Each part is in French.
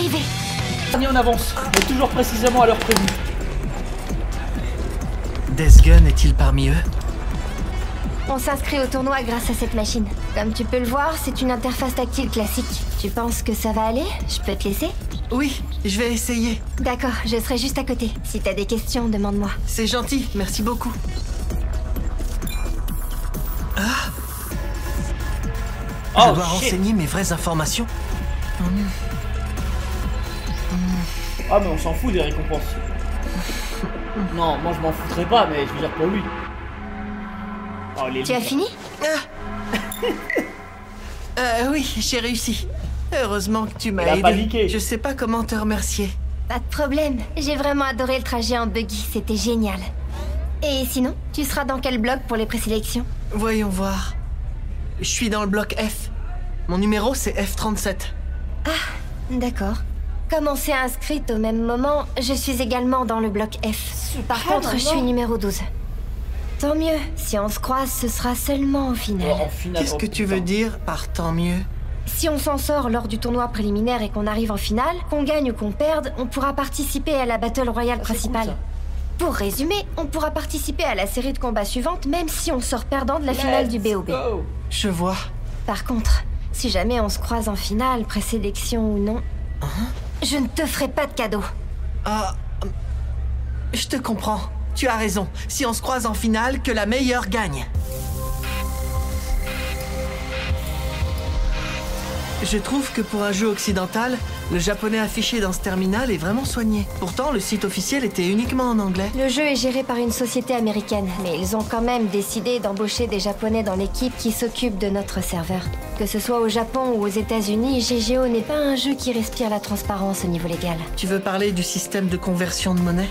arriver. On avance, mais toujours précisément à l'heure prévue. Death Gun est-il parmi eux? On s'inscrit au tournoi grâce à cette machine. Comme tu peux le voir, c'est une interface tactile classique. Tu penses que ça va aller? Je peux te laisser? Oui, je vais essayer. D'accord, je serai juste à côté. Si t'as des questions, demande-moi. C'est gentil, merci beaucoup. Ah! Je dois renseigner mes vraies informations. Ah, mais on s'en fout des récompenses. Non, moi je m'en foutrais pas, mais je veux dire pour lui. Oh, tu as fini? Oui, j'ai réussi. Heureusement que tu m'as aidé. Paniqué. Je sais pas comment te remercier. Pas de problème. J'ai vraiment adoré le trajet en buggy, c'était génial. Et sinon, tu seras dans quel bloc pour les présélections? Voyons voir. Je suis dans le bloc F. Mon numéro c'est F37. Ah, d'accord. Comme on s'est inscrite au même moment, je suis également dans le bloc F. Par contre, je suis numéro 12. Tant mieux, si on se croise, ce sera seulement au final. Qu'est-ce que tu veux dire par tant mieux? Si on s'en sort lors du tournoi préliminaire et qu'on arrive en finale, qu'on gagne ou qu'on perde, on pourra participer à la Battle Royale principale. Cool, pour résumer, on pourra participer à la série de combats suivante même si on sort perdant de la finale du BOB. Je vois. Par contre, si jamais on se croise en finale, présélection ou non, je ne te ferai pas de cadeau. Ah, je te comprends. Tu as raison. Si on se croise en finale, que la meilleure gagne. Je trouve que pour un jeu occidental, le japonais affiché dans ce terminal est vraiment soigné. Pourtant, le site officiel était uniquement en anglais. Le jeu est géré par une société américaine, mais ils ont quand même décidé d'embaucher des japonais dans l'équipe qui s'occupe de notre serveur. Que ce soit au Japon ou aux États-Unis, GGO n'est pas un jeu qui respire la transparence au niveau légal. Tu veux parler du système de conversion de monnaie?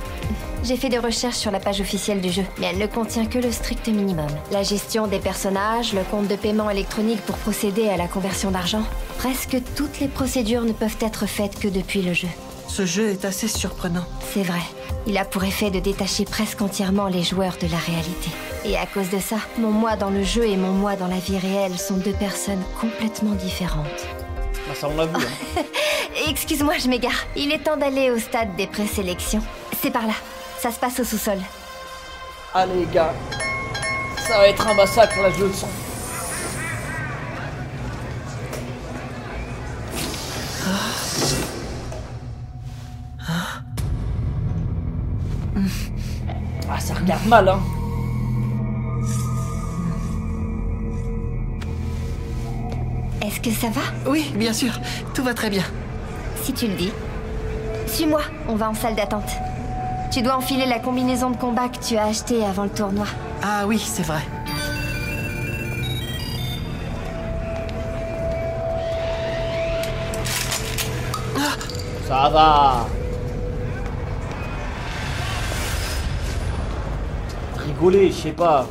J'ai fait des recherches sur la page officielle du jeu, mais elle ne contient que le strict minimum. La gestion des personnages, le compte de paiement électronique pour procéder à la conversion d'argent. Presque toutes les procédures ne peuvent être faites que depuis le jeu. Ce jeu est assez surprenant. C'est vrai. Il a pour effet de détacher presque entièrement les joueurs de la réalité. Et à cause de ça, mon moi dans le jeu et mon moi dans la vie réelle sont deux personnes complètement différentes. Bah ça on l'a vu. Hein. Excuse-moi, je m'égare. Il est temps d'aller au stade des présélections. C'est par là. Ça se passe au sous-sol. Allez les gars, ça va être un massacre là, je le sens. Ah, ça regarde mal, hein. Est-ce que ça va? Oui, bien sûr. Tout va très bien. Si tu le dis. Suis-moi, on va en salle d'attente. Tu dois enfiler la combinaison de combat que tu as achetée avant le tournoi. Ah oui, c'est vrai. Ça va. Rigoler, je sais pas.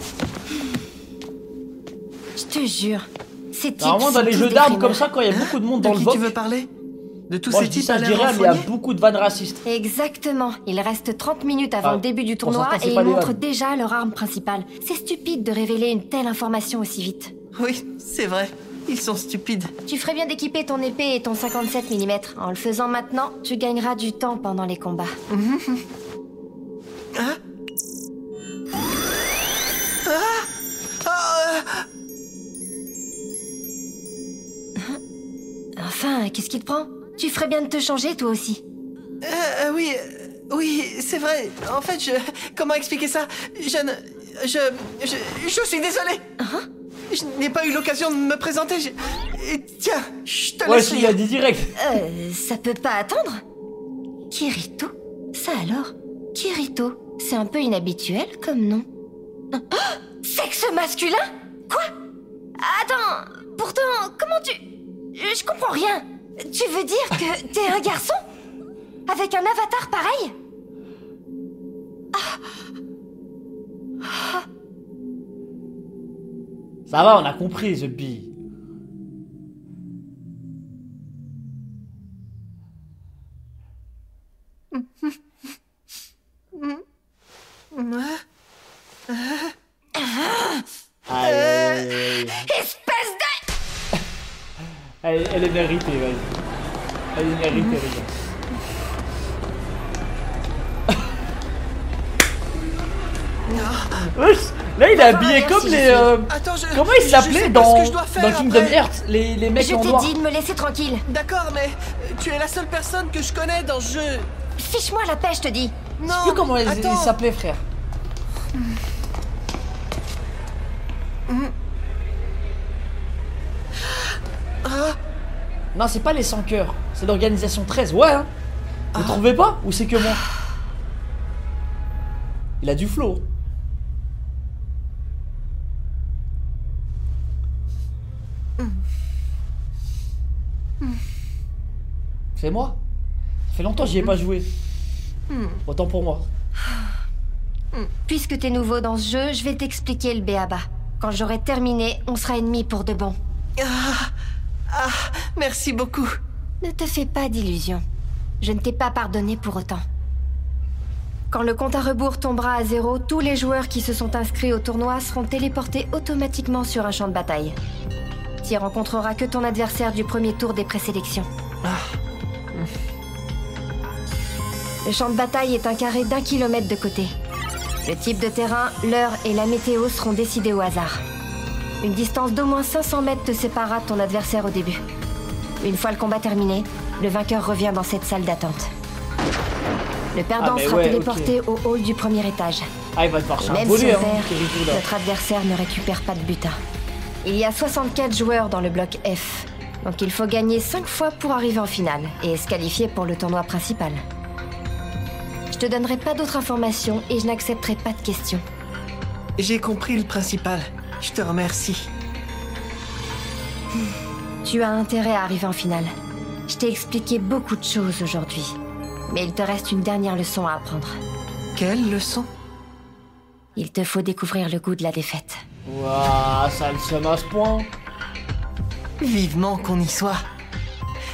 Je te jure, ces types Normalement dans les jeux d'armes comme ça, quand il y a beaucoup de monde dans le vote. vote. Tu veux parler? De tous Moi, ces je dis types ça, à je l'air dirais, mais il y a renfrognés? beaucoup de vannes racistes. Exactement. Il reste 30 minutes avant le début du tournoi certains, c'est et pas ils des montrent vannes. déjà leur arme principale. C'est stupide de révéler une telle information aussi vite. Oui, c'est vrai. Ils sont stupides. Tu ferais bien d'équiper ton épée et ton 57 mm. En le faisant maintenant, tu gagneras du temps pendant les combats. Hein? Enfin, qu'est-ce qui te prend? Tu ferais bien de te changer toi aussi. Oui, oui, c'est vrai. En fait, comment expliquer ça? Je suis désolé. Je n'ai pas eu l'occasion de me présenter. Tiens, je te laisse Ouais, il lire. a dit direct. Ça peut pas attendre? Kirito? Ça alors? Kirito, c'est un peu inhabituel comme nom. Sexe masculin? Quoi? Attends, pourtant, comment tu... Je comprends rien. Tu veux dire que t'es un garçon? Avec un avatar pareil? Ça va, on a compris, The Bee. Allez. Espèce de... Elle est méritée, vas-y. Elle est méritée, les gars. Wesh, là il est habillé comme les. Attends, Comment il s'appelait dans Kingdom après. Hearts, les mecs Je en t'ai noir. dit de me laisser tranquille. D'accord, mais tu es la seule personne que je connais dans ce jeu. Fiche-moi la paix, je te dis. Non, Je sais plus comment ils attends. s'appelaient, frère. Non, c'est pas les 100 cœurs, c'est l'organisation 13, ouais hein. Vous trouvez pas? Ou c'est que moi? Il a du flow. C'est moi? Ça fait longtemps que j'y ai pas joué. Autant pour moi. Puisque t'es nouveau dans ce jeu, je vais t'expliquer le b.a.-ba. Quand j'aurai terminé, on sera ennemis pour de bon. Merci beaucoup. Ne te fais pas d'illusions. Je ne t'ai pas pardonné pour autant. Quand le compte à rebours tombera à 0, tous les joueurs qui se sont inscrits au tournoi seront téléportés automatiquement sur un champ de bataille. Tu rencontreras que ton adversaire du premier tour des présélections. Le champ de bataille est un carré d'1 kilomètre de côté. Le type de terrain, l'heure et la météo seront décidés au hasard. Une distance d'au moins 500 mètres te séparera de ton adversaire au début. Une fois le combat terminé, le vainqueur revient dans cette salle d'attente. Le perdant sera téléporté au hall du premier étage. Ah, il va devoir Même chambouler, si on hein, perd, Kirito, là. notre adversaire ne récupère pas de butin. Il y a 64 joueurs dans le bloc F, donc il faut gagner 5 fois pour arriver en finale et se qualifier pour le tournoi principal. Je te donnerai pas d'autres informations et je n'accepterai pas de questions. J'ai compris le principal. Je te remercie. Tu as intérêt à arriver en finale. Je t'ai expliqué beaucoup de choses aujourd'hui. Mais il te reste une dernière leçon à apprendre. Quelle leçon? Il te faut découvrir le goût de la défaite. Waouh, ça le seum à ce point. Vivement qu'on y soit.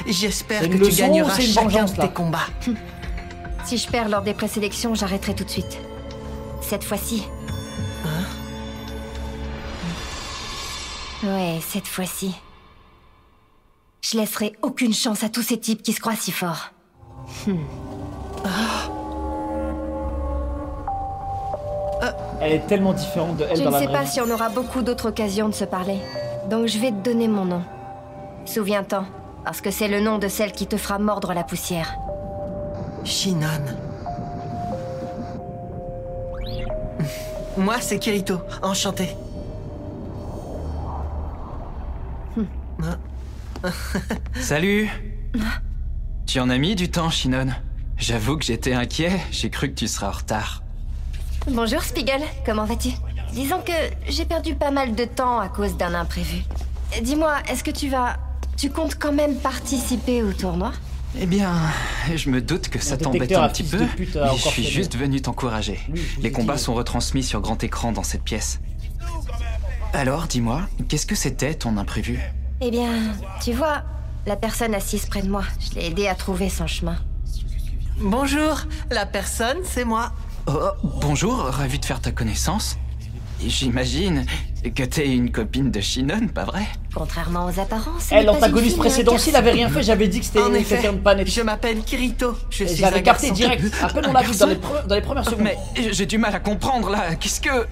J'espère C'est que une tu leçon gagneras ou c'est une chacun vengeance, de là tes combats. Si je perds lors des présélections, j'arrêterai tout de suite. Cette fois-ci. Ouais, cette fois-ci. Je laisserai aucune chance à tous ces types qui se croient si forts. Elle est tellement différente de elle Je dans ne la sais vraie pas vie. si on aura beaucoup d'autres occasions de se parler. Donc je vais te donner mon nom. Souviens-t'en, parce que c'est le nom de celle qui te fera mordre la poussière. Shinon. Moi, c'est Kirito. Enchanté. Salut. Tu en as mis du temps, Shinon. J'avoue que j'étais inquiet, j'ai cru que tu serais en retard. Bonjour Spiegel, comment vas-tu? Disons que j'ai perdu pas mal de temps à cause d'un imprévu. Dis-moi, est-ce que tu comptes quand même participer au tournoi? Eh bien, je me doute que ça Mon t'embête détecteur un à petit fils peu, de pute a mais je encore suis fait juste venu t'encourager. Oui, je vous ai Les combats dit. sont retransmis sur grand écran dans cette pièce. Alors, dis-moi, qu'est-ce que c'était ton imprévu? Eh bien, tu vois, la personne assise près de moi, je l'ai aidé à trouver son chemin. Bonjour, la personne, c'est moi. Oh, bonjour, ravi de faire ta connaissance. J'imagine que t'es une copine de Shinon, pas vrai? Contrairement aux apparences, Eh, l'antagoniste précédent aussi, il avait rien fait, j'avais dit que En c'était effet, quelqu'un de pas net. je m'appelle Kirito. Je Et suis j'avais un capté garçon. direct. À peine on Un l'a vu dans garçon les premières secondes. Mais j'ai du mal à comprendre là, qu'est-ce que...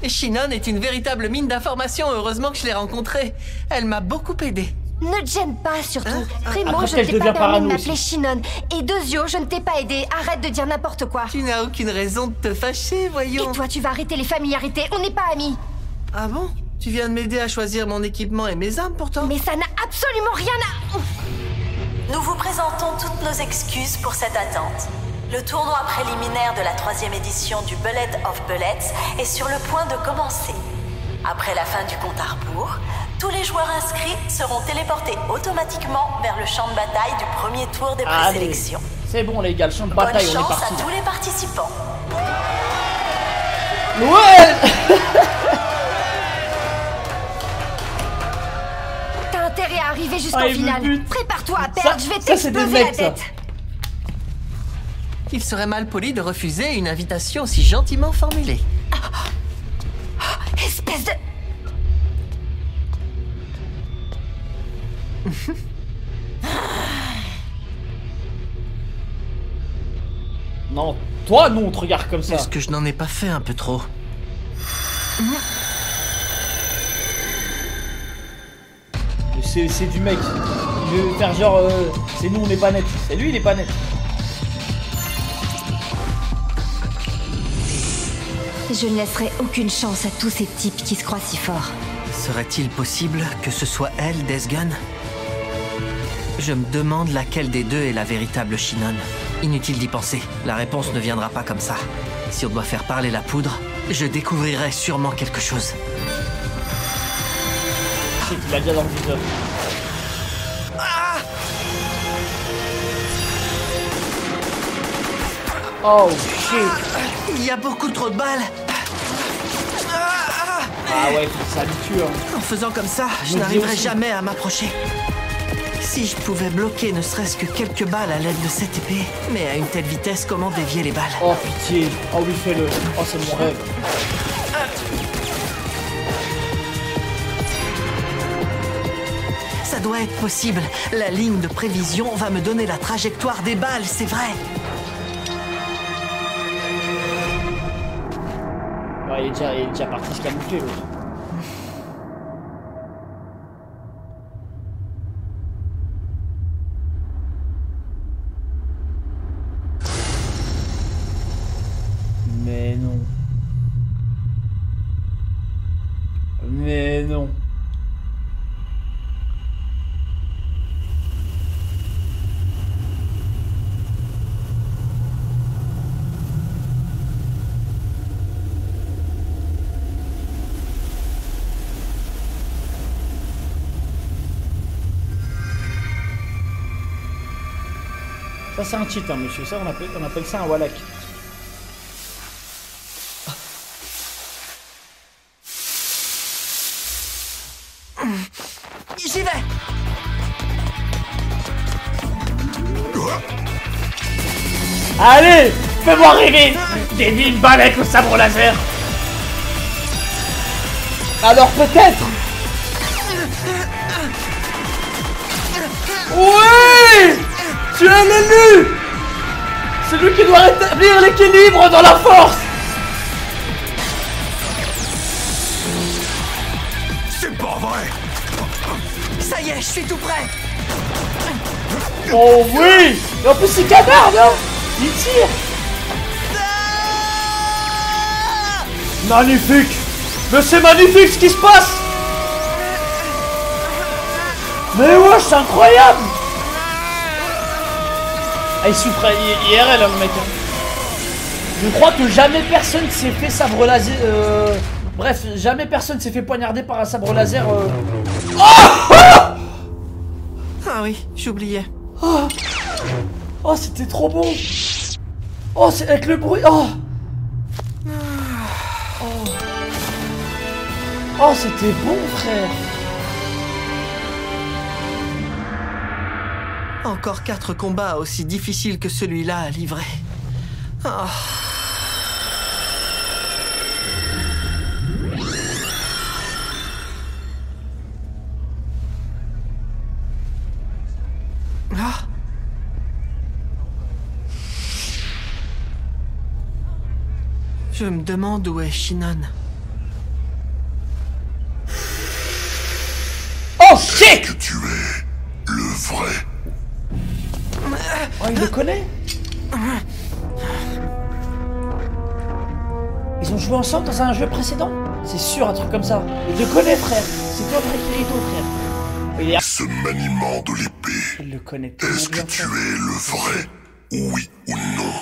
Shinon est une véritable mine d'informations. Heureusement que je l'ai rencontrée. Elle m'a beaucoup aidé. Ne te gêne pas, surtout. Primo, Après, je elle t'ai pas devient permis de parano m'appeler aussi. Shinon. Et Dezio, je ne t'ai pas aidé. Arrête de dire n'importe quoi. Tu n'as aucune raison de te fâcher, voyons. Et toi, tu vas arrêter les familiarités. On n'est pas amis. Ah bon? Tu viens de m'aider à choisir mon équipement et mes armes pourtant? Mais ça n'a absolument rien à... Nous vous présentons toutes nos excuses pour cette attente. Le tournoi préliminaire de la 3e édition du Bullet of Bullets est sur le point de commencer. Après la fin du compte à rebours, tous les joueurs inscrits seront téléportés automatiquement vers le champ de bataille du premier tour des Allez, présélections. c'est bon les gars, le champ de Bonne bataille, on est chance parti. à tous les participants. Ouais. T'as intérêt à arriver jusqu'en Ah, il me finale. bute. Prépare-toi à Ça- perdre, je vais ça, c'est des t'exploser la mecs, ça. tête. Il serait mal poli de refuser une invitation si gentiment formulée. Espèce de... Non, toi non, on te regarde comme ça. Est-ce que je n'en ai pas fait un peu trop? C'est du mec. Il veut faire genre c'est nous on n'est pas net. C'est lui il est pas net. Je ne laisserai aucune chance à tous ces types qui se croient si forts. Serait-il possible que ce soit elle, Death Gun? Je me demande laquelle des deux est la véritable Shinon. Inutile d'y penser, la réponse ne viendra pas comme ça. Si on doit faire parler la poudre, je découvrirai sûrement quelque chose. Shit, il a déjà dans le viseur. Oh shit. Il y a beaucoup trop de balles. Ah ouais, faut que ça habitue hein. En faisant comme ça, je me dis n'arriverai aussi. jamais à m'approcher. Si je pouvais bloquer ne serait-ce que quelques balles à l'aide de cette épée. Mais à une telle vitesse, comment dévier les balles? Oh pitié. Oh oui, fais-le. Oh, c'est mon rêve. Ça doit être possible. La ligne de prévision va me donner la trajectoire des balles, c'est vrai. Ouais, il est déjà parti se camoufler l'autre. Mais non. Mais non. Ça c'est un cheat hein, monsieur, ça on appelle ça un wallach. J'y vais. Allez, fais-moi rêver. Dévie une balle avec le sabre laser. Alors peut-être. Oui, tu es l'élu. Celui qui doit rétablir l'équilibre dans la force. C'est pas vrai! Ça y est, je suis tout prêt. Oh oui. Et en plus il canarde hein. Il tire. Magnifique. Mais c'est magnifique ce qui se passe. Mais ouais, c'est incroyable. Ah, il souffre, il est RL hein, le mec hein. Je crois que jamais personne s'est fait sabre laser bref, jamais personne s'est fait poignarder par un sabre laser Ah oui, j'oubliais. Oh c'était trop bon. Oh c'est avec le bruit. Oh Oh c'était bon frère. Encore 4 combats aussi difficiles que celui-là à livrer. Oh. Ah. Je me demande où est Shinon. Oh shit. Que tu es le vrai. Oh il le connaît. Ils ont joué ensemble dans un jeu précédent. C'est sûr un truc comme ça. Il le connaît frère. C'est toi frère Kirito frère. Il est... Ce maniement de l'épée. Il le connaît tellement Est-ce que bien, tu frère. es le vrai? Oui ou non?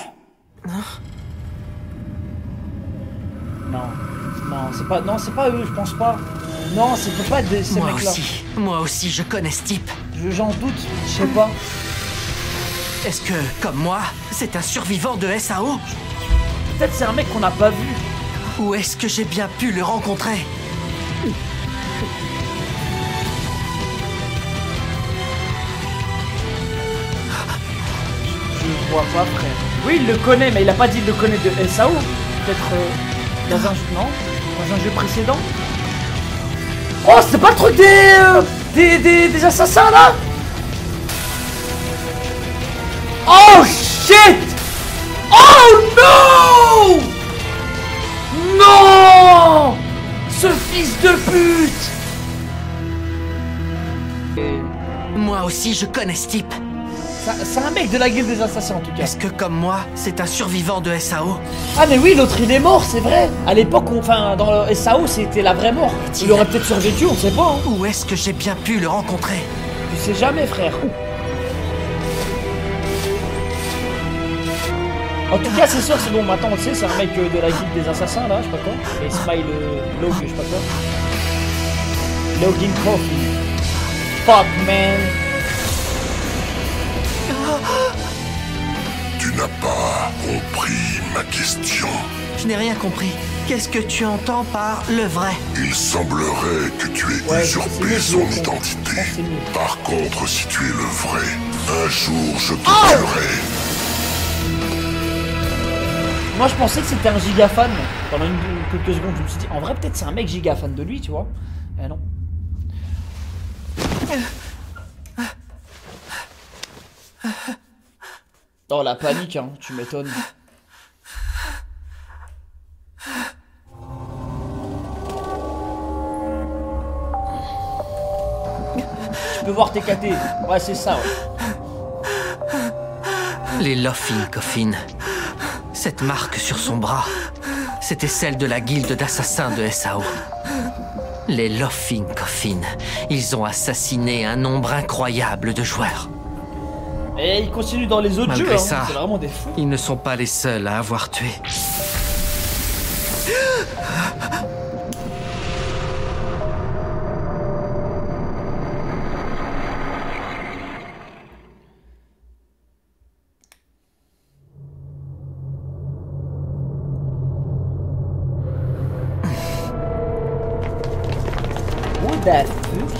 Non, c'est pas eux, je pense pas. Non, ça peut pas être ces mecs-là. Moi aussi, je connais ce type. J'en doute, je sais pas. Est-ce que, comme moi, c'est un survivant de SAO? Peut-être c'est un mec qu'on n'a pas vu. Ou est-ce que j'ai bien pu le rencontrer? Je vois pas frère. Oui, il le connaît, mais il a pas dit il le connaît de SAO. Peut-être dans un jeu, non? Dans un jeu précédent. Oh, c'est pas le truc des assassins là? Oh shit! Oh si je connais ce type. C'est un mec de la guilde des assassins en tout cas. Est-ce que comme moi, c'est un survivant de SAO? Ah mais oui, l'autre il est mort, c'est vrai. À l'époque, enfin dans le SAO, c'était la vraie mort. Il aurait peut-être survécu, on sait pas. Hein. Où est-ce que j'ai bien pu le rencontrer? Tu sais jamais, frère. En tout cas, c'est sûr, c'est bon. Maintenant, on le sait, c'est un mec de la guilde des assassins là, je sais pas quoi. Et Smile Log, je sais pas quoi. Logging Coffee. Fuck man. Tu n'as pas compris ma question. Je n'ai rien compris. Qu'est-ce que tu entends par le vrai? Il semblerait que tu aies Ouais, usurpé c'est mieux, son c'est identité. mieux. C'est mieux. Par contre, si tu es le vrai, un jour je te tuerai. Moi, je pensais que c'était un giga fan. Pendant quelques secondes, je me suis dit, en vrai, peut-être c'est un mec giga fan de lui, tu vois. Eh non. Oh, la panique, hein, tu m'étonnes. Tu peux voir tes KT. Ouais, c'est ça, ouais. Les Laughing Coffin. Cette marque sur son bras, c'était celle de la guilde d'assassins de SAO. Les Laughing Coffin. Ils ont assassiné un nombre incroyable de joueurs. Et ils continuent dans les autres Malgré jeux, hein. ça, C'est vraiment des fous. ils ne sont pas les seuls à avoir tué. What the fuck?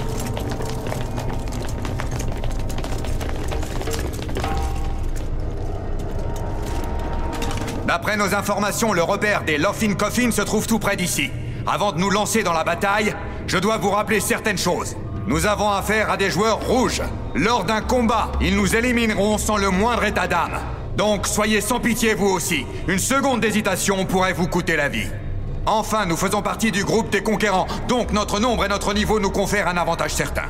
D'après nos informations, le repère des Laughing Coffin se trouve tout près d'ici. Avant de nous lancer dans la bataille, je dois vous rappeler certaines choses. Nous avons affaire à des joueurs rouges. Lors d'un combat, ils nous élimineront sans le moindre état d'âme. Donc soyez sans pitié vous aussi. Une seconde d'hésitation pourrait vous coûter la vie. Enfin, nous faisons partie du groupe des conquérants, donc notre nombre et notre niveau nous confèrent un avantage certain.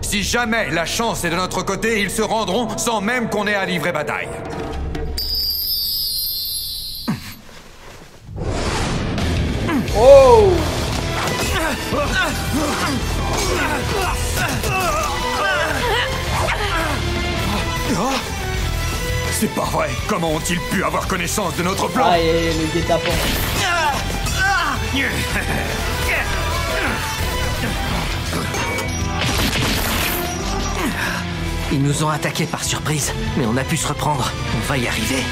Si jamais la chance est de notre côté, ils se rendront sans même qu'on ait à livrer bataille. Oh! Oh, c'est pas vrai. Comment ont-ils pu avoir connaissance de notre plan? Ah, et le guet-apens. Ils nous ont attaqués par surprise, mais on a pu se reprendre. On va y arriver.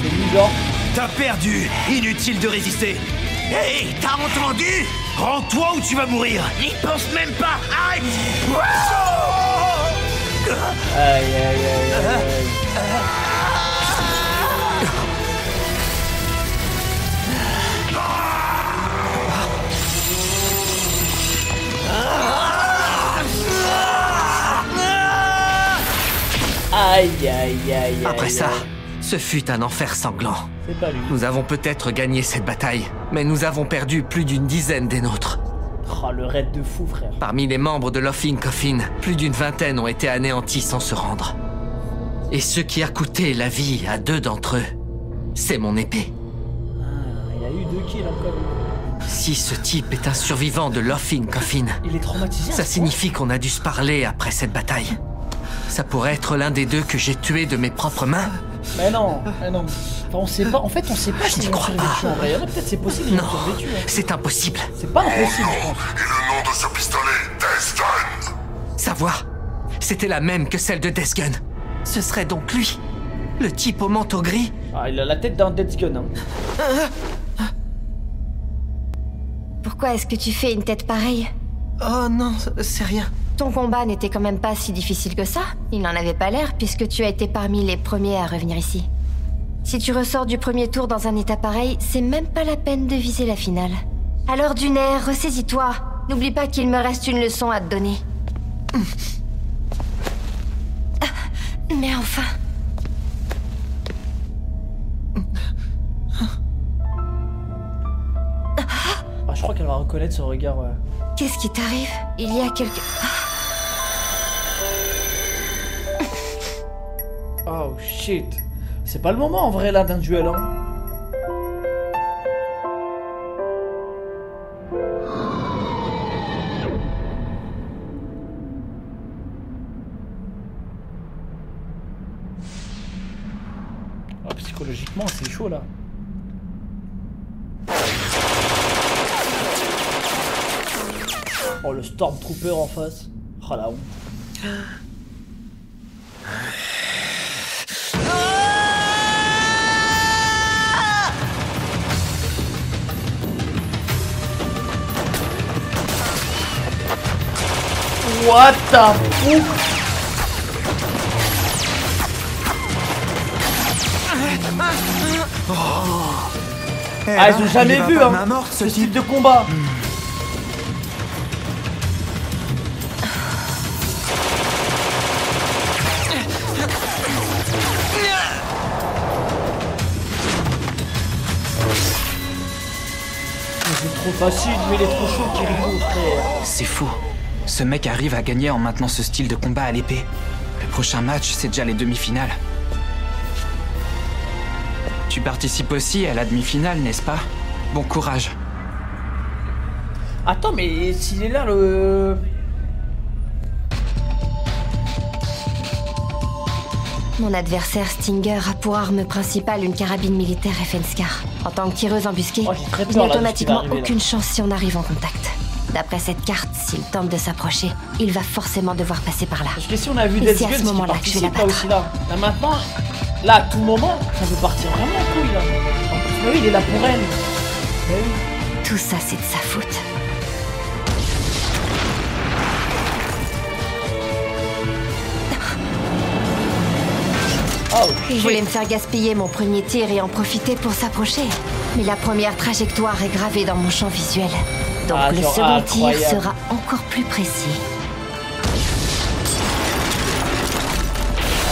C'est lui, genre. T'as perdu. Inutile de résister. Hé, t'as entendu? Rends-toi ou tu vas mourir. N'y pense même pas. Arrête. Aïe, aïe, aïe, aïe, aïe. Aïe, aïe, aïe, Après aïe, ça, aïe. ce fut un enfer sanglant. C'est pas lui. Nous avons peut-être gagné cette bataille, mais nous avons perdu plus d'une dizaine des nôtres. Oh, le raid de fou, frère. Parmi les membres de Laughing Coffin, plus d'une vingtaine ont été anéantis sans se rendre. Et ce qui a coûté la vie à 2 d'entre eux, c'est mon épée. Ah, il y a eu 2 kills encore. Si ce type est un survivant de Laughing Coffin, Il est traumatisé. ça signifie qu'on a dû se parler après cette bataille. Ça pourrait être l'un des deux que j'ai tué de mes propres mains. Mais non, mais non. Enfin, on sait pas. En fait, on sait pas Je n'y s'ils ont crois survécu pas. en vrai. Il y en a peut-être c'est possible, ils Non, ont survécu. Hein. c'est impossible. C'est pas impossible, je pense. Et le nom de ce pistolet, Desgun. Sa voix, c'était la même que celle de Desgun. Ce serait donc lui, le type au manteau gris. Ah, il a la tête d'un Dead Gun. Hein. Pourquoi est-ce que tu fais une tête pareille? Oh non, c'est rien. Ton combat n'était quand même pas si difficile que ça. Il n'en avait pas l'air puisque tu as été parmi les premiers à revenir ici. Si tu ressors du premier tour dans un état pareil, c'est même pas la peine de viser la finale. Alors Dunaire, ressaisis-toi. N'oublie pas qu'il me reste une leçon à te donner. Mais enfin... Ah, je crois qu'elle va reconnaître ce regard, ouais. Qu'est-ce qui t'arrive? Il y a quelque... Oh shit. C'est pas le moment en vrai là d'un duel, hein. Oh, psychologiquement c'est chaud là. Oh le Stormtrooper en face. Oh la honte. What the fuck? Ah, ils ont jamais vu hein, ce style de combat. C'est trop facile, mais il est trop chaud, Kiriko, frère. C'est fou. Ce mec arrive à gagner en maintenant ce style de combat à l'épée. Le prochain match, c'est déjà les demi-finales. Tu participes aussi à la demi-finale, n'est-ce pas? Bon courage. Attends, mais s'il est là, le... Mon adversaire Stinger a pour arme principale une carabine militaire Fenskar. En tant que tireuse embusquée, Oh, j'ai très il peur, n'y a là, de ce qui va automatiquement arriver, là. aucune chance si on arrive en contact. D'après cette carte, s'il tente de s'approcher, il va forcément devoir passer par là. Parce que si on a vu Et Death c'est à Gun, ce qui moment-là que je vais la participe là battre. aussi là. Là maintenant, là à tout moment, ça peut partir vraiment en couille là. En plus, mais oui, il est là pour elle. Mais oui. Tout ça, c'est de sa faute. Oh, Il shit. voulait me faire gaspiller mon premier tir et en profiter pour s'approcher. Mais la première trajectoire est gravée dans mon champ visuel. Donc Ah, le genre second tir incroyable. sera encore plus précis.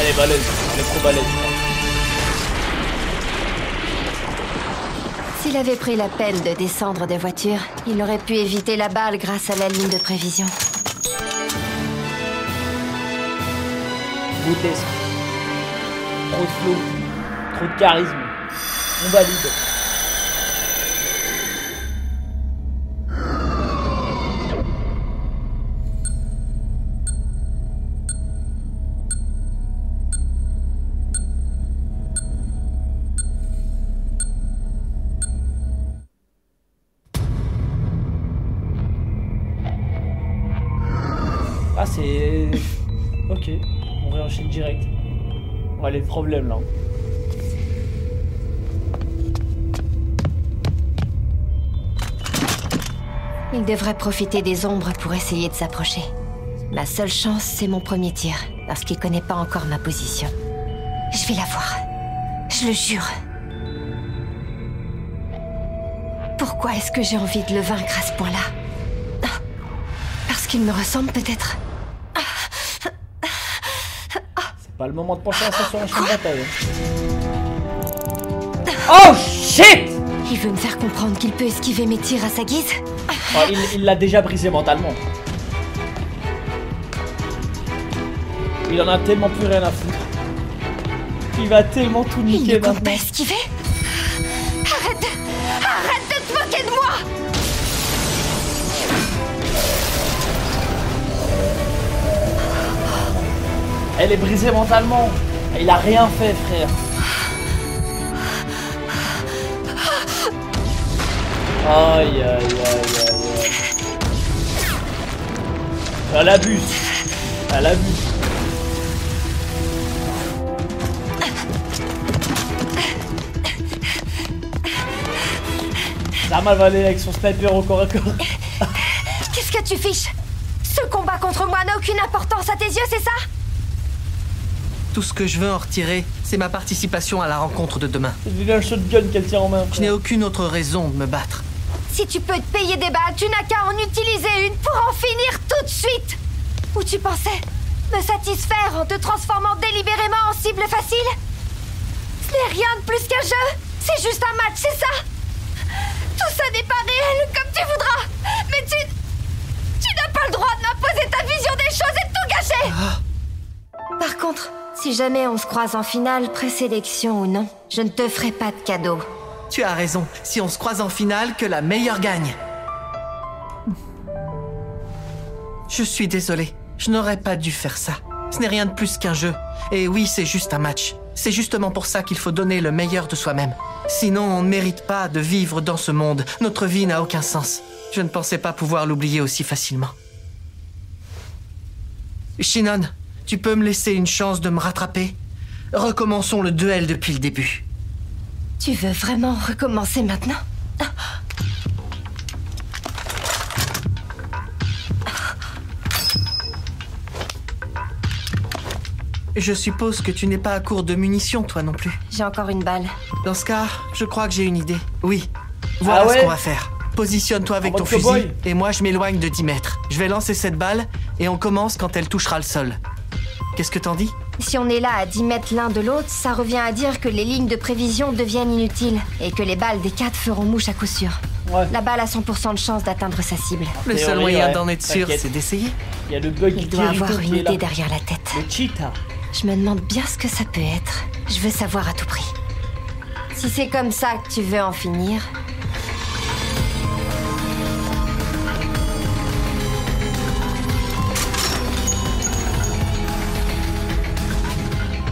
Elle est balèze, elle est trop balèze. S'il avait pris la peine de descendre des voitures, il aurait pu éviter la balle grâce à la ligne de prévision. Grotesque. Trop de flow. Trop de charisme. On valide. Ah c'est... Ok, on réenchaîne direct. Ouais, les problèmes là. Il devrait profiter des ombres pour essayer de s'approcher. Ma seule chance, c'est mon premier tir, parce qu'il connaît pas encore ma position. Je vais l'avoir. Je le jure. Pourquoi est-ce que j'ai envie de le vaincre à ce point-là? Parce qu'il me ressemble peut-être. C'est pas le moment de penser à ça sur un champ de bataille. Oh shit! Il veut me faire comprendre qu'il peut esquiver mes tirs à sa guise. Oh, il l'a déjà brisé mentalement. Il en a tellement plus rien à foutre. Il va tellement tout Il niquer ne compte maintenant. pas esquiver. Arrête de te moquer de moi. Elle est brisée mentalement. Il a rien fait, frère. Aïe aïe aïe aïe aïe. Elle abuse. Elle abuse. Zama va aller avec son sniper au corps à corps. Qu'est-ce que tu fiches? Ce combat contre moi n'a aucune importance à tes yeux, c'est ça? Tout ce que je veux en retirer, c'est ma participation à la rencontre de demain. C'est un shotgun qu'elle tient en main. Je n'ai aucune autre raison de me battre. Si tu peux te payer des balles, tu n'as qu'à en utiliser une pour en finir tout de suite. Ou tu pensais me satisfaire en te transformant délibérément en cible facile? Ce n'est rien de plus qu'un jeu. C'est juste un match, c'est ça? Tout Tout ça n'est pas réel, comme tu voudras. Mais tu n'as pas le droit de m'imposer ta vision des choses et de tout gâcher. Par contre, si jamais on se croise en finale, présélection ou non, je ne te ferai pas de cadeau. Tu as raison. Si on se croise en finale, que la meilleure gagne. Je suis désolé. Je n'aurais pas dû faire ça. Ce n'est rien de plus qu'un jeu. Et oui, c'est juste un match. C'est justement pour ça qu'il faut donner le meilleur de soi-même. Sinon, on ne mérite pas de vivre dans ce monde. Notre vie n'a aucun sens. Je ne pensais pas pouvoir l'oublier aussi facilement. Shinon, tu peux me laisser une chance de me rattraper? Recommençons le duel depuis le début. Tu veux vraiment recommencer maintenant? Je suppose que tu n'es pas à court de munitions, toi non plus. J'ai encore une balle. Dans ce cas, je crois que j'ai une idée. Oui, voilà ce qu'on va faire. Positionne-toi avec ton fusil, et moi je m'éloigne de 10 mètres. Je vais lancer cette balle, et on commence quand elle touchera le sol. Qu'est-ce que t'en dis? Si on est là à 10 mètres l'un de l'autre, ça revient à dire que les lignes de prévision deviennent inutiles, et que les balles des 4 feront mouche à coup sûr. Ouais. La balle a 100% de chance d'atteindre sa cible. Le seul moyen d'en être sûr, c'est d'essayer. Il y a le bug. Il doit avoir une idée derrière la tête. Le cheetah. Je me demande bien ce que ça peut être. Je veux savoir à tout prix. Si c'est comme ça que tu veux en finir...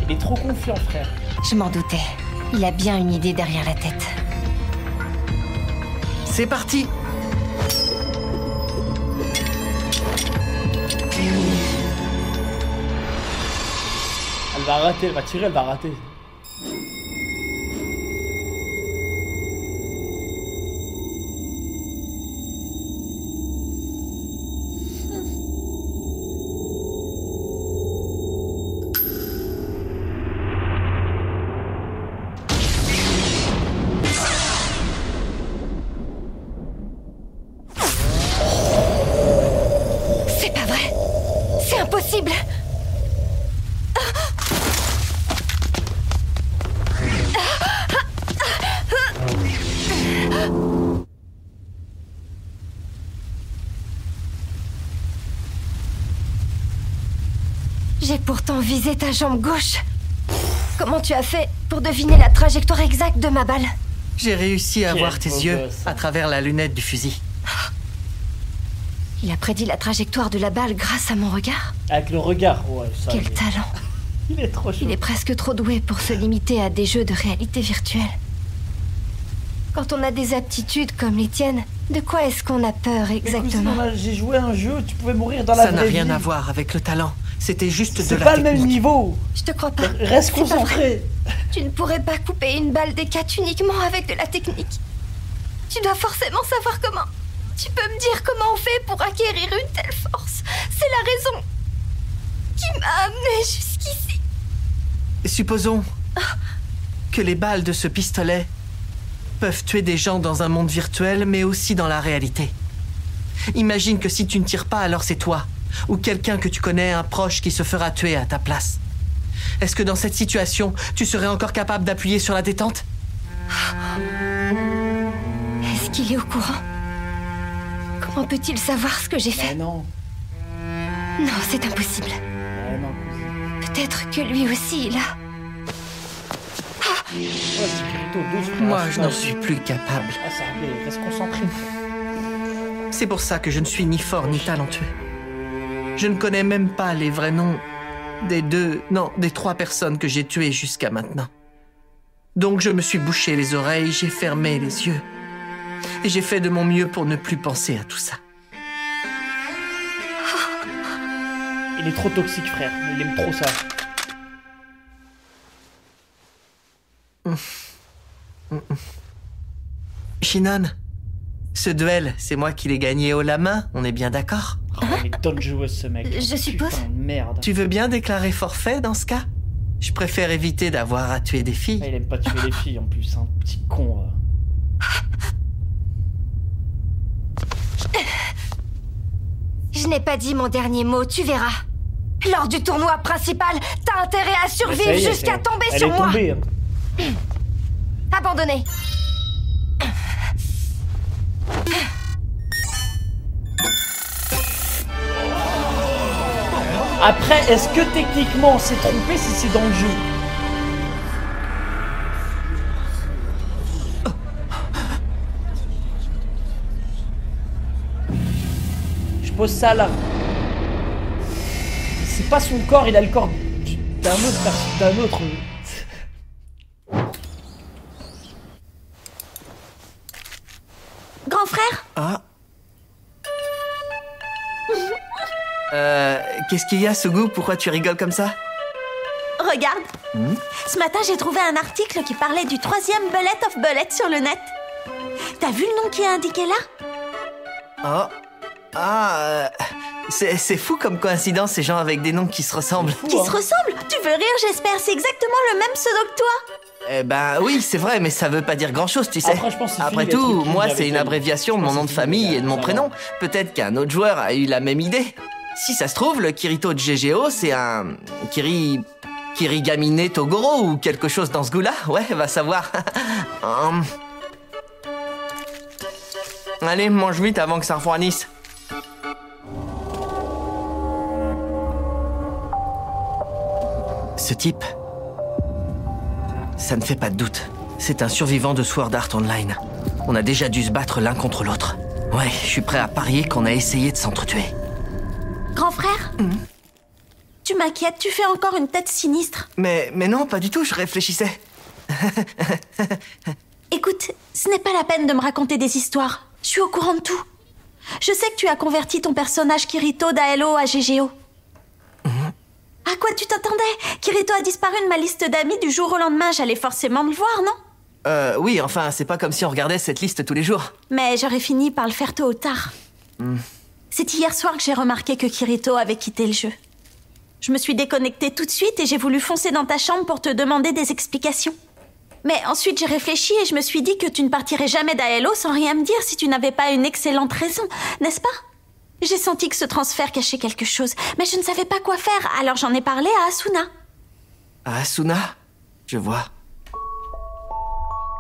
Il est trop confiant, frère. Je m'en doutais. Il a bien une idée derrière la tête. C'est parti! Elle va rater, elle va tirer, elle va rater. C'est pas vrai! C'est impossible! J'ai pourtant visé ta jambe gauche. Comment tu as fait pour deviner la trajectoire exacte de ma balle? J'ai réussi à voir tes yeux à travers la lunette du fusil. Il a prédit la trajectoire de la balle grâce à mon regard? Avec le regard, ouais. Ça, quel talent! Il est trop chaud. Il est presque trop doué pour se limiter à des jeux de réalité virtuelle. Quand on a des aptitudes comme les tiennes, de quoi est-ce qu'on a peur exactement? J'ai joué à un jeu, tu pouvais mourir dans la vraie vie. Ça n'a rien à voir avec le talent. C'était juste de la technique. C'est pas le même niveau. Je te crois pas. Reste concentré. Tu ne pourrais pas couper une balle des 4 uniquement avec de la technique. Tu dois forcément savoir comment. Tu peux me dire comment on fait pour acquérir une telle force? C'est la raison qui m'a amené jusqu'ici. Supposons que les balles de ce pistolet peuvent tuer des gens dans un monde virtuel, mais aussi dans la réalité. Imagine que si tu ne tires pas, alors c'est toi, ou quelqu'un que tu connais, un proche qui se fera tuer à ta place. Est-ce que dans cette situation, tu serais encore capable d'appuyer sur la détente? Est-ce qu'il est au courant? Comment peut-il savoir ce que j'ai fait? Non. Non, c'est impossible. Non. Peut-être que lui aussi, il a... Moi, je n'en suis plus capable. Ah, ça allait, reste concentré. C'est pour ça que je ne suis ni fort ni talentueux. Je ne connais même pas les vrais noms des 3 personnes que j'ai tuées jusqu'à maintenant. Donc je me suis bouché les oreilles, j'ai fermé les yeux. Et j'ai fait de mon mieux pour ne plus penser à tout ça. Il est trop toxique, frère. Il aime trop ça. Shinon, ce duel, c'est moi qui l'ai gagné haut la main, on est bien d'accord? Oh, il est dangereux, ce mec. Je suppose. Putain, merde. Tu veux bien déclarer forfait dans ce cas? Je préfère éviter d'avoir à tuer des filles. Ah, il aime pas tuer les filles en plus, un petit con. Je n'ai pas dit mon dernier mot, tu verras. Lors du tournoi principal, t'as intérêt à survivre jusqu'à tomber sur moi. Tombée, hein. Abandonné. Après, est-ce que techniquement on s'est trompé si c'est dans le jeu? Je pose ça là. C'est pas son corps, il a le corps d'un autre. Grand frère? Ah. Qu'est-ce qu'il y a, Sugu? Pourquoi tu rigoles comme ça? Regarde. Ce matin, j'ai trouvé un article qui parlait du 3e Bullet of Bullet sur le net. T'as vu le nom qui est indiqué là? Oh. Ah, c'est fou comme coïncidence, ces gens avec des noms qui se ressemblent. Qui se ressemblent? Tu veux rire, j'espère. C'est exactement le même pseudo que toi. Eh ben oui, c'est vrai, mais ça veut pas dire grand-chose, tu sais. Après, je pense que c'est Après fini, les tout, trucs moi, qu'ils c'est une avaient abréviation de mon nom de famille et de mon prénom. Peut-être qu'un autre joueur a eu la même idée. Si ça se trouve, le Kirito de GGO, c'est un... Kirigamine Togoro ou quelque chose dans ce goût-là. Ouais, va savoir. Allez, mange vite avant que ça refroidisse. Ce type... Ça ne fait pas de doute. C'est un survivant de Sword Art Online. On a déjà dû se battre l'un contre l'autre. Ouais, je suis prêt à parier qu'on a essayé de s'entretuer. Grand frère? Tu m'inquiètes, tu fais encore une tête sinistre. Mais non, pas du tout, je réfléchissais. Écoute, ce n'est pas la peine de me raconter des histoires. Je suis au courant de tout. Je sais que tu as converti ton personnage Kirito d'Aelo à GGO. À quoi tu t'attendais? Kirito a disparu de ma liste d'amis du jour au lendemain. J'allais forcément le voir, non? Oui, enfin, c'est pas comme si on regardait cette liste tous les jours. Mais j'aurais fini par le faire tôt ou tard. C'est hier soir que j'ai remarqué que Kirito avait quitté le jeu. Je me suis déconnectée tout de suite et j'ai voulu foncer dans ta chambre pour te demander des explications. Mais ensuite j'ai réfléchi et je me suis dit que tu ne partirais jamais d'Aelo sans rien me dire si tu n'avais pas une excellente raison, n'est-ce pas? J'ai senti que ce transfert cachait quelque chose, mais je ne savais pas quoi faire, alors j'en ai parlé à Asuna. À Asuna? Je vois.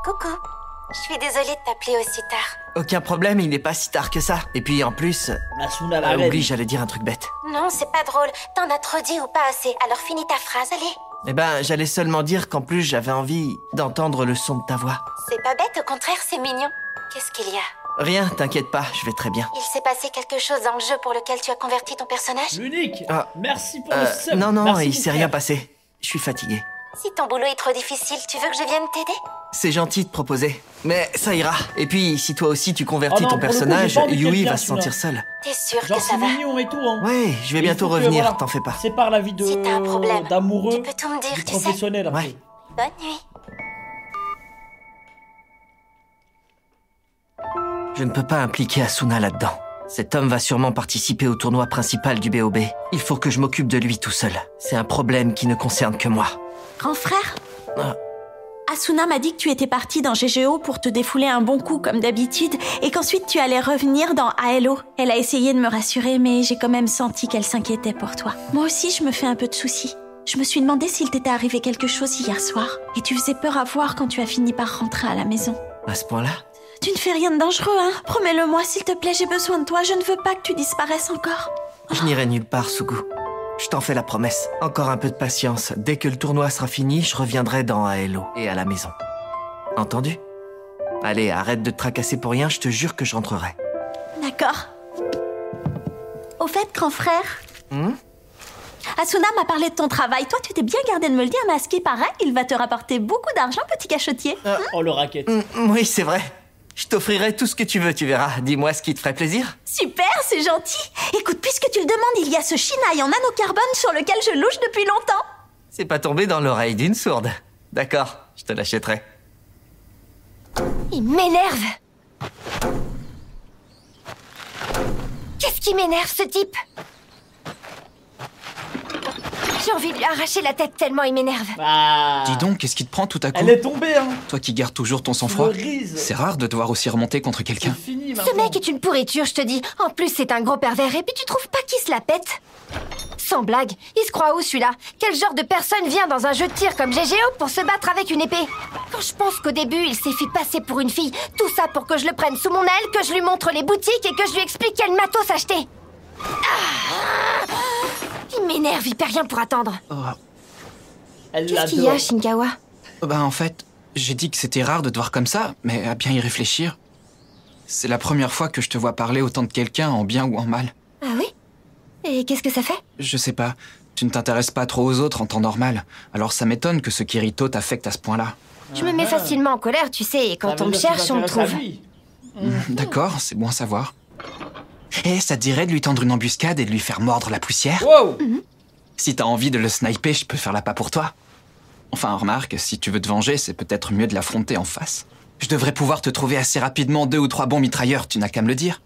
Coucou. Je suis désolée de t'appeler aussi tard. Aucun problème, il n'est pas si tard que ça. Et puis en plus... Asuna la reine. oublie, j'allais dire un truc bête. Non, c'est pas drôle. T'en as trop dit ou pas assez. Alors finis ta phrase, allez. Eh ben, j'allais seulement dire qu'en plus, j'avais envie d'entendre le son de ta voix. C'est pas bête, au contraire, c'est mignon. Qu'est-ce qu'il y a? Rien, t'inquiète pas, je vais très bien. Il s'est passé quelque chose dans le jeu pour lequel tu as converti ton personnage? L'unique. Ah. Merci pour le sub. Non, Merci, il mon s'est frère. rien passé. Je suis fatigué. Si ton boulot est trop difficile, tu veux que je vienne t'aider? C'est gentil de proposer, mais ça ira. Et puis, si toi aussi tu convertis Oh non, ton pour le coup, personnage, j'ai pas envie qu'elle Yui vienne, va se sentir celui-là. seule. T'es sûr Genre que ça c'est va? mignon et tout, hein. Ouais, je vais Et bientôt il faut que, revenir, voilà, t'en fais pas. C'est par la vie de... Si t'as un problème, d'amoureux, tu peux tout me dire, du tu sais. professionnel. un peu. Ouais. Bonne nuit. Je ne peux pas impliquer Asuna là-dedans. Cet homme va sûrement participer au tournoi principal du BOB. Il faut que je m'occupe de lui tout seul. C'est un problème qui ne concerne que moi. Grand frère? Ah. Asuna m'a dit que tu étais parti dans GGO pour te défouler un bon coup comme d'habitude et qu'ensuite tu allais revenir dans Aelo. Elle a essayé de me rassurer mais j'ai quand même senti qu'elle s'inquiétait pour toi. Moi aussi je me fais un peu de soucis. Je me suis demandé s'il t'était arrivé quelque chose hier soir et tu faisais peur à voir quand tu as fini par rentrer à la maison. À ce point-là? Tu ne fais rien de dangereux, hein? Promets-le-moi s'il te plaît, j'ai besoin de toi, je ne veux pas que tu disparaisses encore. Je n'irai nulle part, Sugu. Je t'en fais la promesse. Encore un peu de patience. Dès que le tournoi sera fini, je reviendrai dans Aelo et à la maison. Entendu? Allez, arrête de te tracasser pour rien, je te jure que je rentrerai. D'accord. Au fait, grand frère... Asuna m'a parlé de ton travail. Toi, tu t'es bien gardé de me le dire, mais à ce qui paraît, il va te rapporter beaucoup d'argent, petit cachotier. Oh, le racket. Oui, c'est vrai. Je t'offrirai tout ce que tu veux, tu verras. Dis-moi ce qui te ferait plaisir. Super, c'est gentil. Écoute, puisque tu le demandes, il y a ce Shinai en nanocarbone sur lequel je louche depuis longtemps. C'est pas tombé dans l'oreille d'une sourde. D'accord, je te l'achèterai. Il m'énerve. Qu'est-ce qui m'énerve, ce type? J'ai envie de lui arracher la tête tellement il m'énerve. Ah. Dis donc, qu'est-ce qui te prend tout à coup? Elle est tombée, hein. Toi qui gardes toujours ton sang-froid. Cerise. C'est rare de devoir aussi remonter contre C'est quelqu'un. fini, Ce maintenant. mec est une pourriture, je te dis. En plus, c'est un gros pervers. Et puis tu trouves pas qu'il se la pète? Sans blague, il se croit où celui-là? Quel genre de personne vient dans un jeu de tir comme GGO pour se battre avec une épée? Quand je pense qu'au début, il s'est fait passer pour une fille, tout ça pour que je le prenne sous mon aile, que je lui montre les boutiques et que je lui explique quel matos acheter. Il m'énerve, il perd rien pour attendre. Qu'est-ce qu'il y a, Shinkawa? Bah en fait, j'ai dit que c'était rare de te voir comme ça, mais à bien y réfléchir, c'est la première fois que je te vois parler autant de quelqu'un en bien ou en mal. Ah oui? Et qu'est-ce que ça fait? Je sais pas, tu ne t'intéresses pas trop aux autres en temps normal, alors ça m'étonne que ce Kirito t'affecte à ce point-là. Je me mets facilement en colère, tu sais, et quand on me cherche, on me trouve. D'accord, c'est bon à savoir. Et ça te dirait de lui tendre une embuscade et de lui faire mordre la poussière? Wow. Si t'as envie de le sniper, je peux faire l'appât pour toi. Enfin, remarque, si tu veux te venger, c'est peut-être mieux de l'affronter en face. Je devrais pouvoir te trouver assez rapidement 2 ou 3 bons mitrailleurs, tu n'as qu'à me le dire.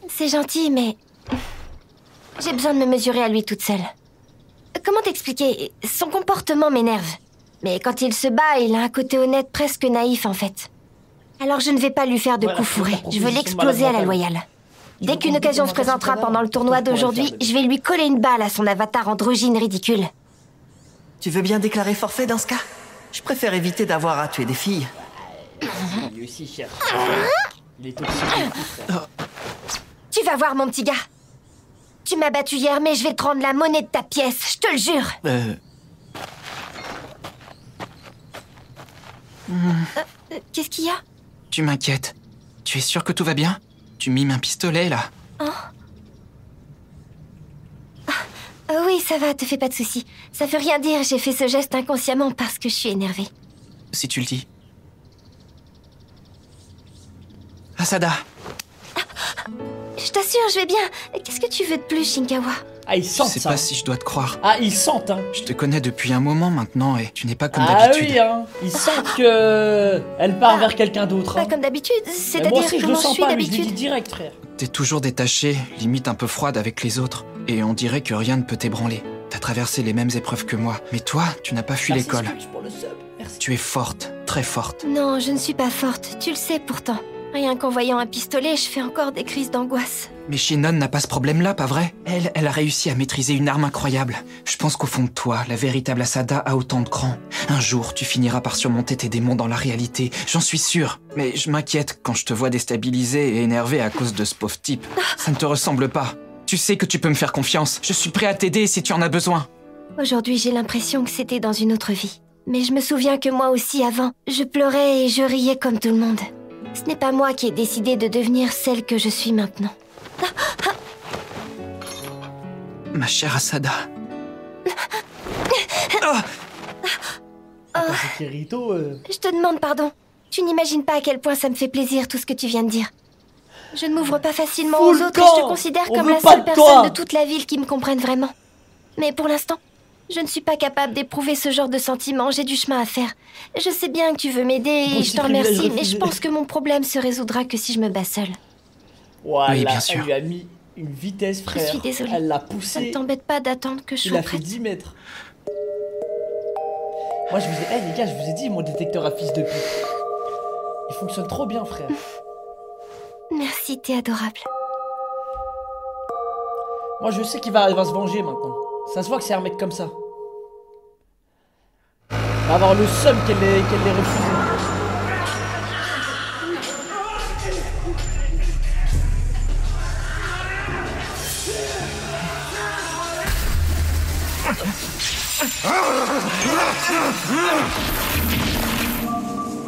C'est gentil, mais... j'ai besoin de me mesurer à lui toute seule. Comment t'expliquer? Son comportement m'énerve. Mais quand il se bat, il a un côté honnête presque naïf, en fait. Alors je ne vais pas lui faire de coups fourrés. Je veux l'exploser à la loyale. Dès qu'une occasion se présentera pendant le tournoi d'aujourd'hui, je vais lui coller une balle à son avatar androgyne ridicule. Tu veux bien déclarer forfait dans ce cas? Je préfère éviter d'avoir à tuer des filles. Lui aussi cher. Il est toxique. Tu vas voir, mon petit gars. Tu m'as battu hier, mais je vais te rendre la monnaie de ta pièce, je te le jure. Qu'est-ce qu'il y a? Tu m'inquiètes. Tu es sûr que tout va bien? Tu mimes un pistolet, là? Oui, ça va, te fais pas de soucis. Ça veut rien dire, j'ai fait ce geste inconsciemment parce que je suis énervée. Si tu le dis. Asada. Je t'assure, je vais bien. Qu'est-ce que tu veux de plus, Shinkawa? Ah, ils Je sentent sais ça. pas si je dois te croire. Ah, ils sentent, hein. Je te connais depuis un moment maintenant et tu n'es pas comme Ah d'habitude. oui, hein. Ils sentent que elle part vers quelqu'un d'autre. Pas Hein. comme d'habitude, Mais moi c'est-à-dire aussi, je le comment je sens suis pas, mais je lui dis d'habitude. direct, frère. T'es toujours détachée, limite un peu froide avec les autres. Et on dirait que rien ne peut t'ébranler. T'as traversé les mêmes épreuves que moi. Mais toi, tu n'as pas fui Merci, l'école. Scrooge, pour le sub. Merci. Tu es forte, très forte. Non, je ne suis pas forte, tu le sais pourtant. Rien qu'en voyant un pistolet, je fais encore des crises d'angoisse. Mais Shinon n'a pas ce problème-là, pas vrai? Elle a réussi à maîtriser une arme incroyable. Je pense qu'au fond de toi, la véritable Asada a autant de cran. Un jour, tu finiras par surmonter tes démons dans la réalité. J'en suis sûr. Mais je m'inquiète quand je te vois déstabilisé et énervé à cause de ce pauvre type. Ça ne te ressemble pas. Tu sais que tu peux me faire confiance. Je suis prêt à t'aider si tu en as besoin. Aujourd'hui, j'ai l'impression que c'était dans une autre vie. Mais je me souviens que moi aussi, avant, je pleurais et je riais comme tout le monde. Ce n'est pas moi qui ai décidé de devenir celle que je suis maintenant. Ma chère Asada. Attends, c'est Kirito. Je te demande pardon. Tu n'imagines pas à quel point ça me fait plaisir tout ce que tu viens de dire. Je ne m'ouvre pas facilement Fous aux le autres et je te camp. considère On comme veut la pas seule de personne toi. de toute la ville qui me comprenne vraiment. Mais pour l'instant, je ne suis pas capable d'éprouver ce genre de sentiments. J'ai du chemin à faire. Je sais bien que tu veux m'aider Bon, et c'est je t'en privilège remercie, mais refusé. je pense que mon problème se résoudra que si je me bats seule. Voilà, Oui, bien sûr. elle lui a mis une vitesse, frère. suis désolée. Elle l'a Ça ne poussé. t'embête pas d'attendre que je Il sois a fait prête? 10 mètres. Moi, je vous ai... les gars, je vous ai dit, mon détecteur à fils de pute. Il fonctionne trop bien, frère. Merci, t'es adorable. Moi, je sais qu'il va se venger maintenant. Ça se voit que c'est un mec comme ça. Il va avoir le seum qu'elle l'ait refusé.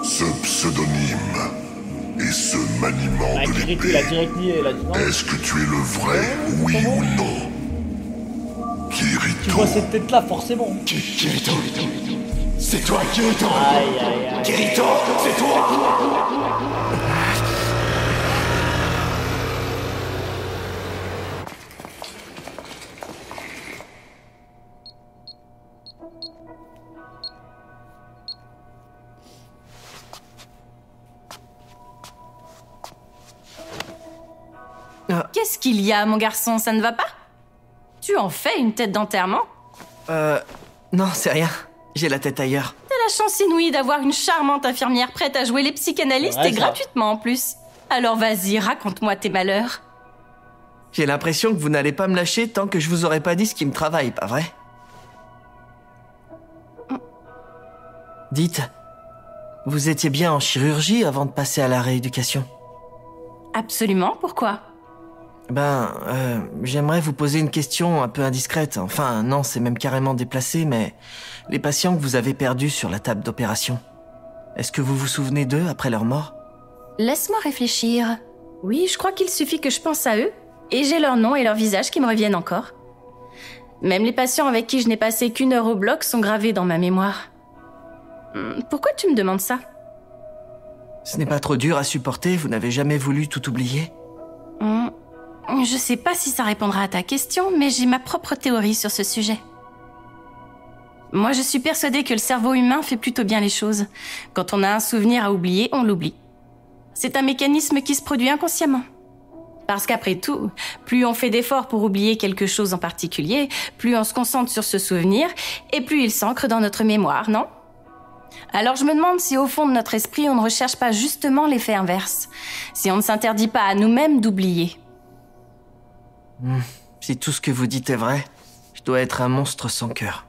Ce pseudonyme et ce maniement Ah, de Kirito, il a l'épée, direct nié. Il a dit non. est-ce que tu es le vrai, oui ou non? Tu Kirito. vois cette tête-là, forcément. Kirito, c'est toi, Kirito. Aïe, aïe, aïe. Kirito, c'est toi. Qu'est-ce qu'il y a, mon garçon, ça ne va pas? Tu en fais une tête d'enterrement? Non, c'est rien. J'ai la tête ailleurs. T'as la chance inouïe d'avoir une charmante infirmière prête à jouer les psychanalystes Ouais, et ça. gratuitement en plus. Alors vas-y, raconte-moi tes malheurs. J'ai l'impression que vous n'allez pas me lâcher tant que je vous aurai pas dit ce qui me travaille, pas vrai? Dites, vous étiez bien en chirurgie avant de passer à la rééducation? Absolument, pourquoi? J'aimerais vous poser une question un peu indiscrète. Enfin, non, c'est même carrément déplacé, mais... Les patients que vous avez perdus sur la table d'opération, est-ce que vous vous souvenez d'eux après leur mort? Laisse-moi réfléchir. Oui, je crois qu'il suffit que je pense à eux, et j'ai leur nom et leur visage qui me reviennent encore. Même les patients avec qui je n'ai passé qu'1 heure au bloc sont gravés dans ma mémoire. Pourquoi tu me demandes ça? Ce n'est pas trop dur à supporter, vous n'avez jamais voulu tout oublier? Je sais pas si ça répondra à ta question, mais j'ai ma propre théorie sur ce sujet. Moi, je suis persuadée que le cerveau humain fait plutôt bien les choses. Quand on a un souvenir à oublier, on l'oublie. C'est un mécanisme qui se produit inconsciemment. Parce qu'après tout, plus on fait d'efforts pour oublier quelque chose en particulier, plus on se concentre sur ce souvenir, et plus il s'ancre dans notre mémoire, non? Alors je me demande si au fond de notre esprit, on ne recherche pas justement l'effet inverse. Si on ne s'interdit pas à nous-mêmes d'oublier. Si tout ce que vous dites est vrai, je dois être un monstre sans cœur.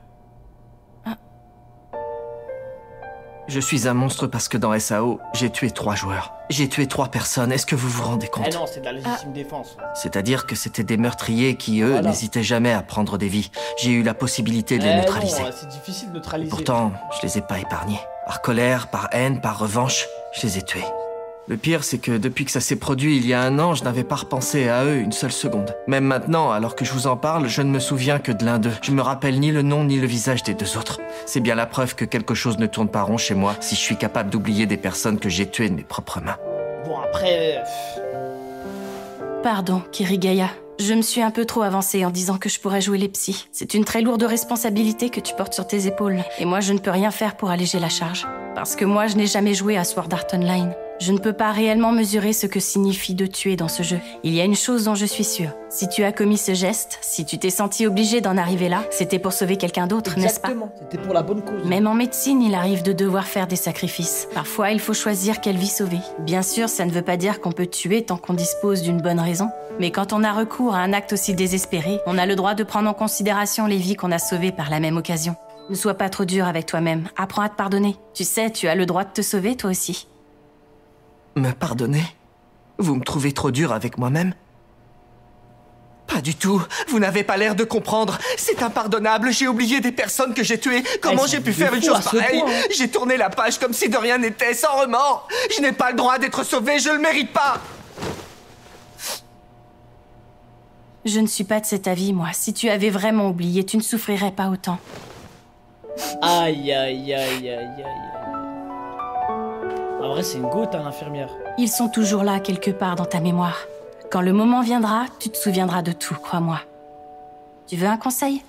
Je suis un monstre parce que dans SAO, j'ai tué 3 joueurs. J'ai tué 3 personnes, est-ce que vous vous rendez compte? Eh non, c'est de la légitime défense. C'est-à-dire que c'était des meurtriers qui, eux, n'hésitaient jamais à prendre des vies. J'ai eu la possibilité de les neutraliser. Non, c'est difficile de neutraliser. Pourtant, je les ai pas épargnés. Par colère, par haine, par revanche, je les ai tués. Le pire, c'est que depuis que ça s'est produit il y a 1 an, je n'avais pas repensé à eux une seule seconde. Même maintenant, alors que je vous en parle, je ne me souviens que de l'un d'eux. Je me rappelle ni le nom ni le visage des 2 autres. C'est bien la preuve que quelque chose ne tourne pas rond chez moi si je suis capable d'oublier des personnes que j'ai tuées de mes propres mains. Bon, après... Pardon, Kirigaya. Je me suis un peu trop avancée en disant que je pourrais jouer les psys. C'est une très lourde responsabilité que tu portes sur tes épaules. Et moi, je ne peux rien faire pour alléger la charge. Parce que moi, je n'ai jamais joué à Sword Art Online. Je ne peux pas réellement mesurer ce que signifie de tuer dans ce jeu. Il y a une chose dont je suis sûre. Si tu as commis ce geste, si tu t'es senti obligé d'en arriver là, c'était pour sauver quelqu'un d'autre, n'est-ce pas? Exactement, c'était pour la bonne cause. Même en médecine, il arrive de devoir faire des sacrifices. Parfois, il faut choisir quelle vie sauver. Bien sûr, ça ne veut pas dire qu'on peut tuer tant qu'on dispose d'une bonne raison. Mais quand on a recours à un acte aussi désespéré, on a le droit de prendre en considération les vies qu'on a sauvées par la même occasion. Ne sois pas trop dur avec toi-même. Apprends à te pardonner. Tu sais, tu as le droit de te sauver, toi aussi. Me pardonner? Vous me trouvez trop dur avec moi-même? Pas du tout. Vous n'avez pas l'air de comprendre. C'est impardonnable. J'ai oublié des personnes que j'ai tuées. Comment j'ai pu faire une chose pareille? J'ai tourné la page comme si de rien n'était, sans remords. Je n'ai pas le droit d'être sauvé. Je le mérite pas. Je ne suis pas de cet avis, moi. Si tu avais vraiment oublié, tu ne souffrirais pas autant. Aïe, aïe, aïe, aïe, aïe. En vrai, c'est une goutte, hein, l'infirmière. Ils sont toujours là, quelque part dans ta mémoire. Quand le moment viendra, tu te souviendras de tout, crois-moi. Tu veux un conseil?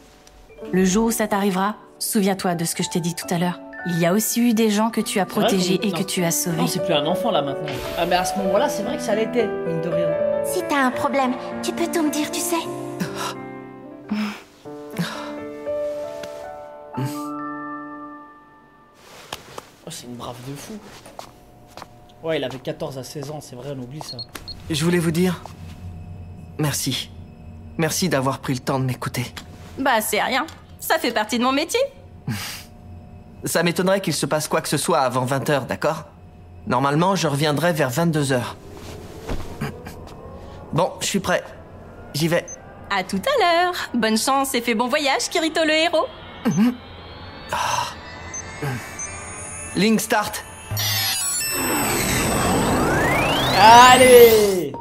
Le jour où ça t'arrivera, souviens-toi de ce que je t'ai dit tout à l'heure. Il y a aussi eu des gens que tu as protégés et que tu as sauvés. Non, c'est plus un enfant, là, maintenant. Ah, mais à ce moment-là, c'est vrai que ça l'était, mine de rien. Si t'as un problème, tu peux tout me dire, tu sais. Oh, c'est une brave de fou. Ouais, il avait 14 à 16 ans, c'est vrai, on oublie ça. Je voulais vous dire... Merci. Merci d'avoir pris le temps de m'écouter. Bah, c'est rien. Ça fait partie de mon métier. Ça m'étonnerait qu'il se passe quoi que ce soit avant 20h, d'accord? Normalement, je reviendrai vers 22h. Bon, je suis prêt. J'y vais. À tout à l'heure. Bonne chance et fais bon voyage, Kirito le héros. Link start. Allez!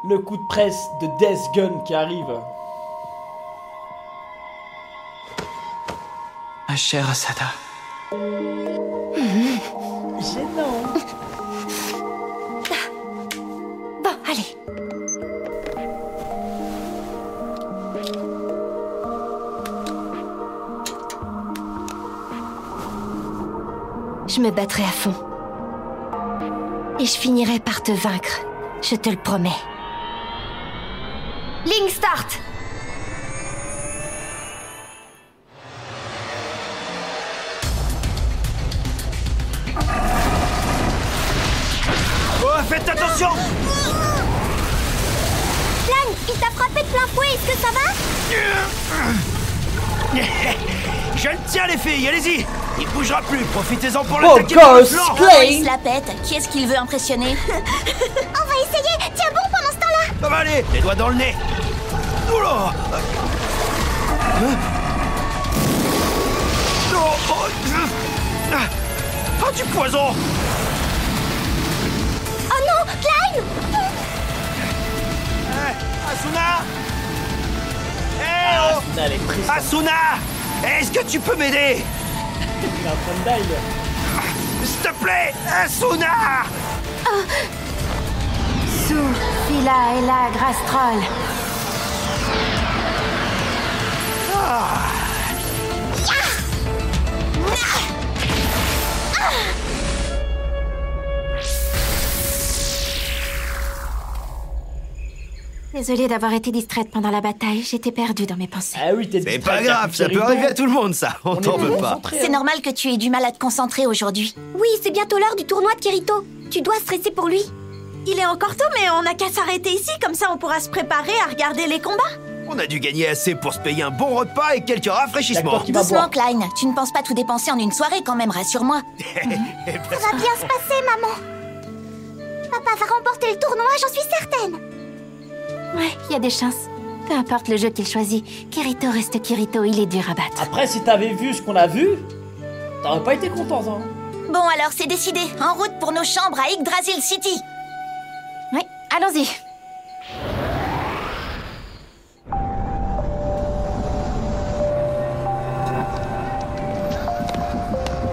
Le coup de presse de Death Gun qui arrive. Ma chère Asada. Gênant. Bon, allez. Je me battrai à fond. Et je finirai par te vaincre. Je te le promets. Link start! Oh, faites attention! Link, Il t'a frappé de plein fouet, est-ce que ça va? Je le tiens, les filles, allez-y. Il bougera plus, profitez-en pour Oh, l'attaquer par le gosse, flanc. Clay. Il se la pète. Qui est-ce qu'il veut impressionner? On va essayer. Tiens bon pendant ce temps-là. Ça va aller, les doigts dans le nez. Oula. Ah, du poison. Oh non, Klein! Asuna. Eh oh. Asuna, elle est triste. Asuna, est-ce que tu peux m'aider? Il est en train de die. S'il te plaît, Asuna. Sous, Phila et la grasse troll. Désolée d'avoir été distraite pendant la bataille, j'étais perdue dans mes pensées. Ah oui, t'es C'est distrait, pas grave, ça peut arriver à tout le monde, ça. On t'en veut pas. C'est normal que tu aies du mal à te concentrer aujourd'hui. Oui, c'est bientôt l'heure du tournoi de Kirito. Tu dois stresser pour lui. Il est encore tôt, mais on n'a qu'à s'arrêter ici, comme ça on pourra se préparer à regarder les combats. On a dû gagner assez pour se payer un bon repas et quelques rafraîchissements. D'accord, qui va Doucement, boire. Klein. Tu ne penses pas tout dépenser en une soirée quand même, rassure-moi. Ça va bien se passer, maman. Papa va remporter le tournoi, j'en suis certaine. Ouais, il y a des chances. Peu importe le jeu qu'il choisit, Kirito reste Kirito, il est dur à battre. Après, si t'avais vu ce qu'on a vu, t'aurais pas été contente, hein. Bon, alors c'est décidé. En route pour nos chambres à Yggdrasil City. Oui, allons-y.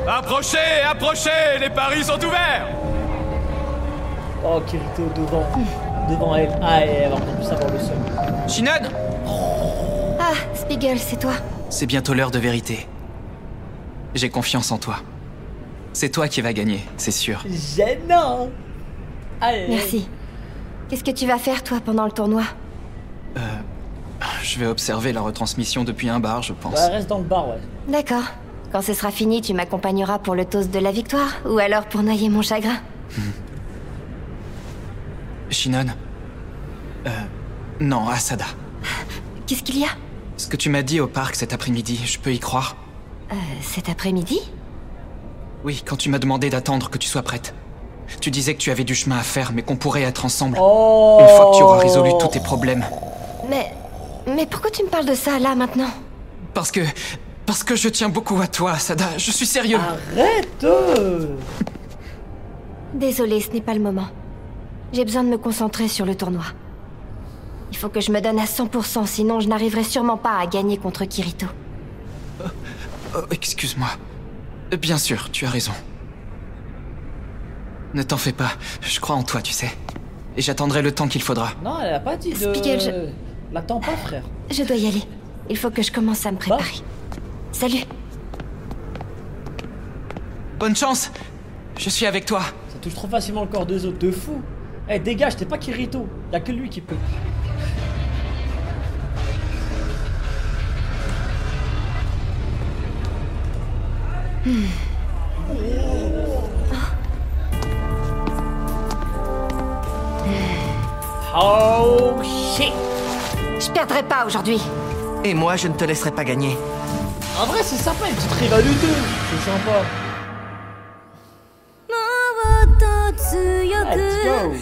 Approchez, approchez, les paris sont ouverts. Oh, Kirito devant elle. Ah, et elle va encore plus avoir le seum. Shinon! Ah, Spiegel, c'est toi. C'est bientôt l'heure de vérité. J'ai confiance en toi. C'est toi qui vas gagner, c'est sûr. Gênant. Allez. Merci. Qu'est-ce que tu vas faire, toi, pendant le tournoi? Je vais observer la retransmission depuis un bar, je pense. Ouais, reste dans le bar, ouais. D'accord. Quand ce sera fini, tu m'accompagneras pour le toast de la victoire, ou alors pour noyer mon chagrin. Shinon? Non, Asada. Qu'est-ce qu'il y a? Ce que tu m'as dit au parc cet après-midi, je peux y croire? Cet après-midi? Oui, quand tu m'as demandé d'attendre que tu sois prête. Tu disais que tu avais du chemin à faire, mais qu'on pourrait être ensemble. Oh. Une fois que tu auras résolu tous tes problèmes. Mais pourquoi tu me parles de ça, là, maintenant? Parce que je tiens beaucoup à toi, Asada. Je suis sérieux. Arrête. Désolée, ce n'est pas le moment. J'ai besoin de me concentrer sur le tournoi. Il faut que je me donne à 100%, sinon je n'arriverai sûrement pas à gagner contre Kirito. Excuse-moi. Bien sûr, tu as raison. Ne t'en fais pas, je crois en toi, tu sais. Et j'attendrai le temps qu'il faudra. Non, elle a pas dit de... Spiegel, L'attends pas, frère. Je dois y aller. Il faut que je commence à me préparer. Salut. Bonne chance. Je suis avec toi. Ça touche trop facilement le corps des autres, de fou. Eh, dégage, t'es pas Kirito. Y'a que lui qui peut. Oh shit. Je perdrai pas aujourd'hui. Et moi, je ne te laisserai pas gagner. En vrai, c'est sympa, une petite rivalité. C'est sympa. Let's go.